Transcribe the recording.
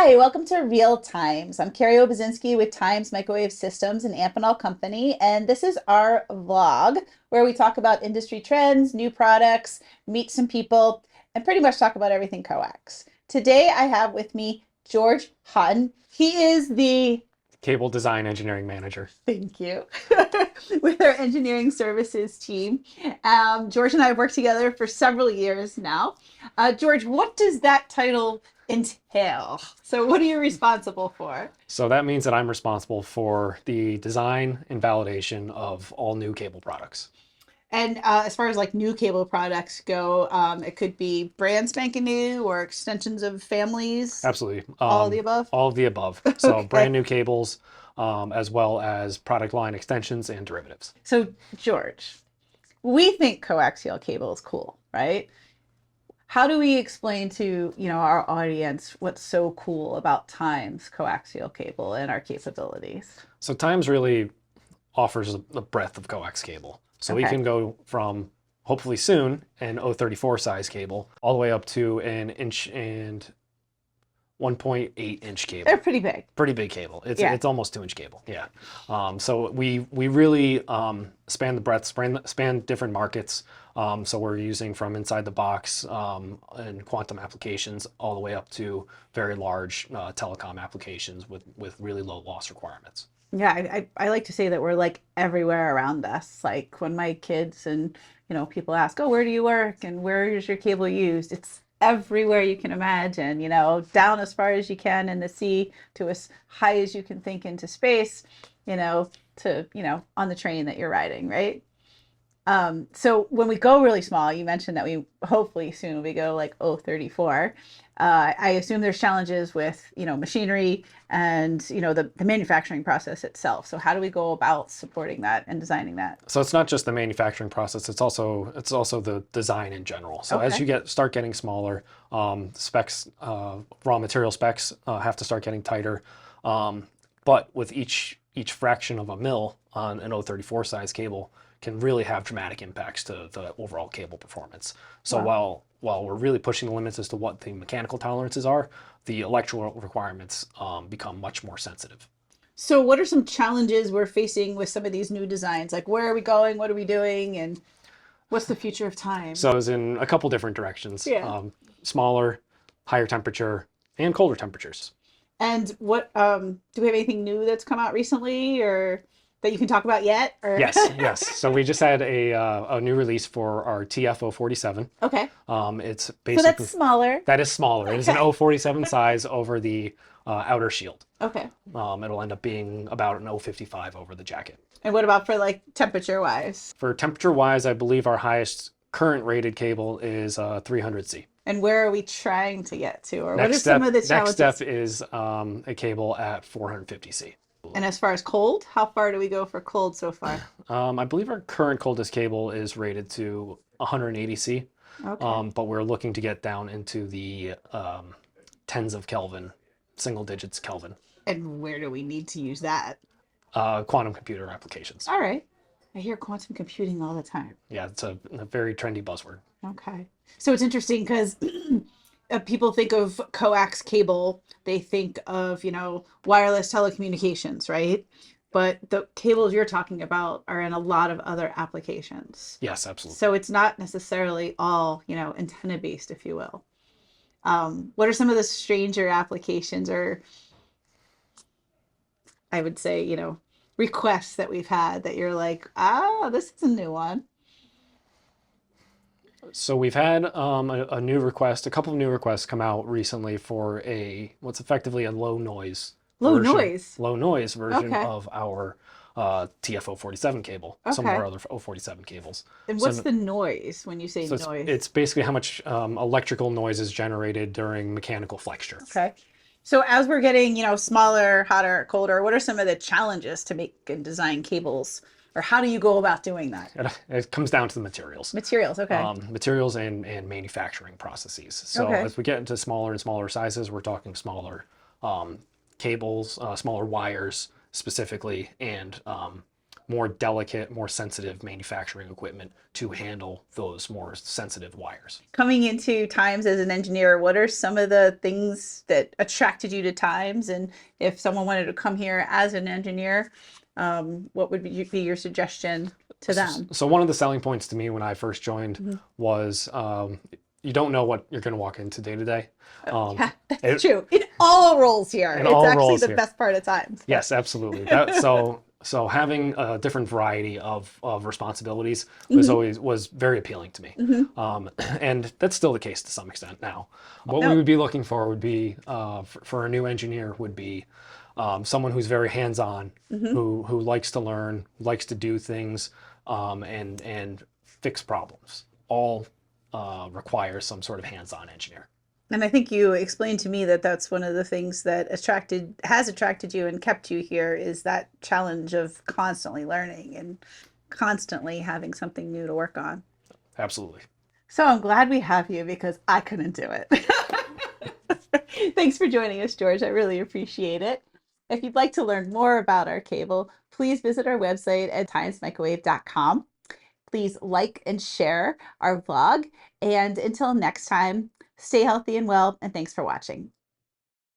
Hi, welcome to Real Times. I'm Carrie Obedzinski with Times Microwave Systems and Amphenol Company, and this is our vlog where we talk about industry trends, new products, meet some people, and pretty much talk about everything coax. Today I have with me George Hotton. He is the Cable design engineering manager. Thank you. With our engineering services team. George and I have worked together for several years now. George, what does that title entail? So, what are you responsible for? So that means that I'm responsible for the design and validation of all new cable products. And as far as like new cable products go, it could be brand spanking new or extensions of families, Absolutely. all of the above. All of the above. So Okay. brand new cables, as well as product line extensions and derivatives. So, George, we think coaxial cable is cool, right? How do we explain to, our audience what's so cool about Time's coaxial cable and our capabilities? So Times really offers the breadth of coax cable. So we Okay. can go from hopefully soon an 034 size cable all the way up to an inch and 1.8-inch They're cable. pretty big. Pretty big cable. It's Yeah. it's almost 2-inch cable. Yeah. So we really span the breadth, span different markets. So we're using from inside the box and quantum applications all the way up to very large telecom applications with really low loss requirements. Yeah, I like to say that we're like everywhere around us. Like when my kids and, people ask, oh, where do you work and where is your cable used? It's everywhere you can imagine, down as far as you can in the sea to as high as you can think into space, to, on the train that you're riding, right? So when we go really small, you mentioned that we hopefully soon we go like 034. I assume there's challenges with, machinery and, the manufacturing process itself. So how do we go about supporting that and designing that? So it's not just the manufacturing process; it's also the design in general. So as Okay. you start getting smaller, specs, raw material specs have to start getting tighter. But with each fraction of a mil on an 034 size cable can really have dramatic impacts to the overall cable performance. So Wow. while we're really pushing the limits as to what the mechanical tolerances are, the electrical requirements become much more sensitive. So what are some challenges we're facing with some of these new designs? Like where are we going? What are we doing? And what's the future of time? So it's in a couple different directions: Yeah. smaller, higher temperature, and colder temperatures. And what do we have anything new that's come out recently or that you can talk about yet? Or Yes, yes. So we just had a new release for our TFO 47. Okay. It's So that's basically smaller. that is smaller. It is an Okay. 047 size over the outer shield. Okay. It'll end up being about an 055 over the jacket. And what about for like temperature wise? For temperature wise, I believe our highest current rated cable is 300C. And where are we trying to get to? Or what are Next some step, of the next step challenges? is a cable at 450C. And as far as cold, how far do we go for cold so far? I believe our current coldest cable is rated to 180C, Okay. but we're looking to get down into the tens of Kelvin, single digits Kelvin, And where do we need to use that? quantum computer applications. All right. I hear quantum computing all the time. Yeah, it's a very trendy buzzword. Okay. So it's interesting because people think of coax cable, they think of, wireless telecommunications, right? But the cables you're talking about are in a lot of other applications. Yes, absolutely. So it's not necessarily all, antenna based, if you will. What are some of the stranger applications or I would say, requests that we've had that you're like, this is a new one? So we've had a new request, a couple of new requests come out recently for what's effectively a Low noise. low noise version Okay. of our TFO 47 cable, some of Okay. our other 047 cables. And what's So, the noise when you say so it's, noise? it's basically how much electrical noise is generated during mechanical flexure. Okay. So as we're getting, smaller, hotter, colder, what are some of the challenges to make and design cables? Or how do you go about doing that? It comes down to the materials. Materials, okay. Materials and manufacturing processes. So Okay. as we get into smaller and smaller sizes, we're talking smaller cables, smaller wires specifically, and more delicate, more sensitive manufacturing equipment to handle those more sensitive wires. Coming into Times as an engineer, what are some of the things that attracted you to Times? And if someone wanted to come here as an engineer, what would be your suggestion to them? So one of the selling points to me when I first joined Mhm. was you don't know what you're going to walk into day to day. Yeah, that's true. In all roles here, In it's all actually roles the here. best part of Times. Yes, absolutely. So having a different variety of responsibilities Mhm. was very appealing to me, Mhm. and that's still the case to some extent now. What we No. would be looking for would be for a new engineer would be someone who's very hands-on, Mhm. who likes to learn, likes to do things, and fix problems. All requires some sort of hands-on engineer. And I think you explained to me that that's one of the things that has attracted you and kept you here is that challenge of constantly learning and constantly having something new to work on. Absolutely. So I'm glad we have you because I couldn't do it. Thanks for joining us, George. I really appreciate it. If you'd like to learn more about our cable, please visit our website at timesmicrowave.com. Please like and share our vlog. And until next time, stay healthy and well, and thanks for watching.